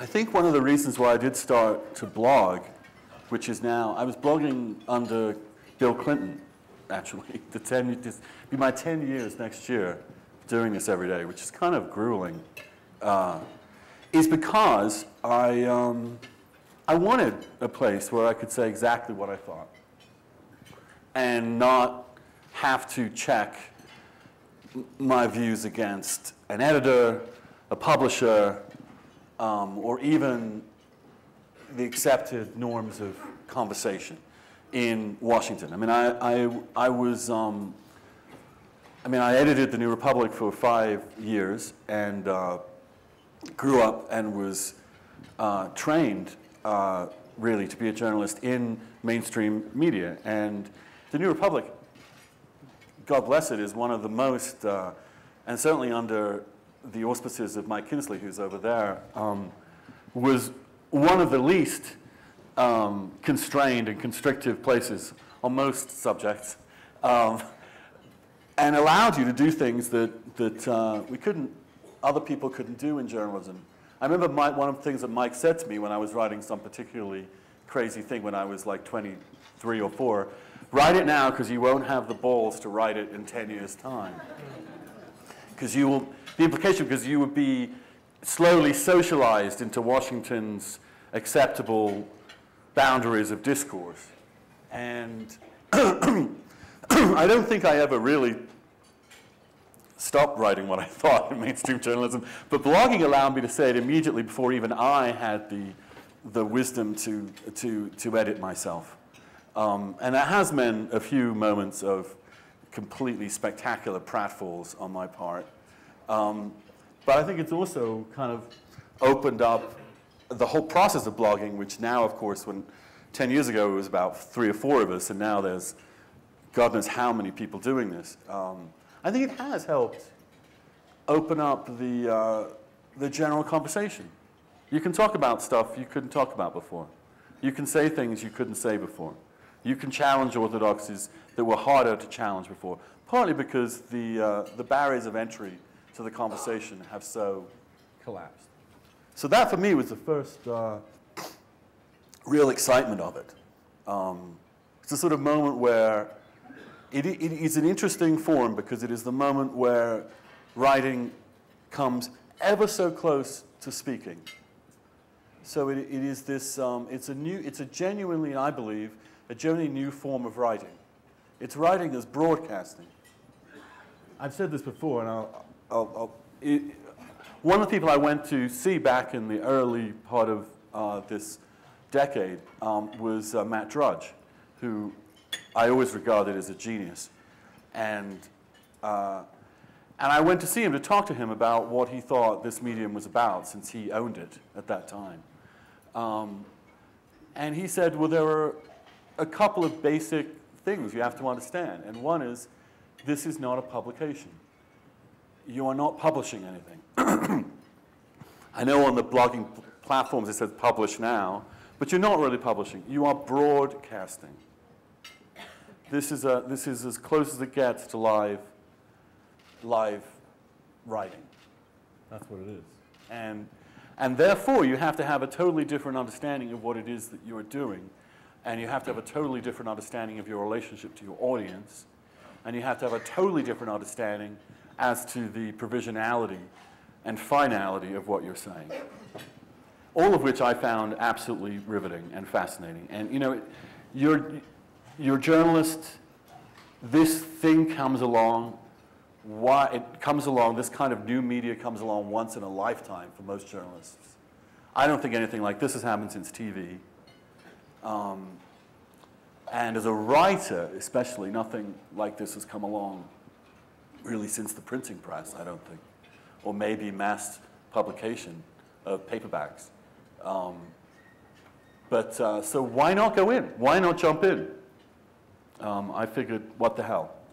I think one of the reasons why I did start to blog, which is now, I was blogging under Bill Clinton, actually. It'll be my 10 years next year doing this every day, which is kind of grueling, is because I wanted a place where I could say exactly what I thought and not have to check my views against an editor, a publisher, or even the accepted norms of conversation in Washington. I mean, I edited the New Republic for 5 years and grew up and was trained really to be a journalist in mainstream media. And the New Republic, God bless it, is one of the most, and certainly under the auspices of Mike Kinsley, who's over there, was one of the least constrained and constrictive places on most subjects, and allowed you to do things that other people couldn't do in journalism. I remember one of the things that Mike said to me when I was writing some particularly crazy thing when I was like 23 or 4, write it now because you won't have the balls to write it in 10 years' time. Because the implication, because you would be slowly socialized into Washington's acceptable boundaries of discourse. And I don't think I ever really stopped writing what I thought in mainstream journalism, but blogging allowed me to say it immediately before even I had the wisdom to edit myself. And that has meant a few moments of completely spectacular pratfalls on my part. But I think it's also kind of opened up the whole process of blogging, which now, of course, 10 years ago it was about 3 or 4 of us, and now there's God knows how many people doing this. I think it has helped open up the general conversation. You can talk about stuff you couldn't talk about before. You can say things you couldn't say before. You can challenge orthodoxies that were harder to challenge before, partly because the barriers of entry to the conversation have so collapsed. So that, for me, was the first real excitement of it. It's a sort of moment where it is an interesting form because it is the moment where writing comes ever so close to speaking. So it is this, it's a genuinely, I believe, a genuinely new form of writing. It's writing as broadcasting. I've said this before, and one of the people I went to see back in the early part of this decade was Matt Drudge, who I always regarded as a genius. And I went to see him to talk to him about what he thought this medium was about, since he owned it at that time. And he said, well, there are a couple of basic things you have to understand. And one is, this is not a publication. You are not publishing anything. I know on the blogging platforms it says publish now, but you're not really publishing. You are broadcasting. This is as close as it gets to live writing. That's what it is. And therefore, you have to have a totally different understanding of what it is that you're doing. And you have to have a totally different understanding of your relationship to your audience. And you have to have a totally different understanding as to the provisionality and finality of what you're saying. All of which I found absolutely riveting and fascinating. And you know, you're a journalist, this thing comes along, this kind of new media comes along once in a lifetime for most journalists. I don't think anything like this has happened since TV. And as a writer, especially, nothing like this has come along really since the printing press, I don't think. Or maybe mass publication of paperbacks. So why not go in? Why not jump in? I figured, what the hell?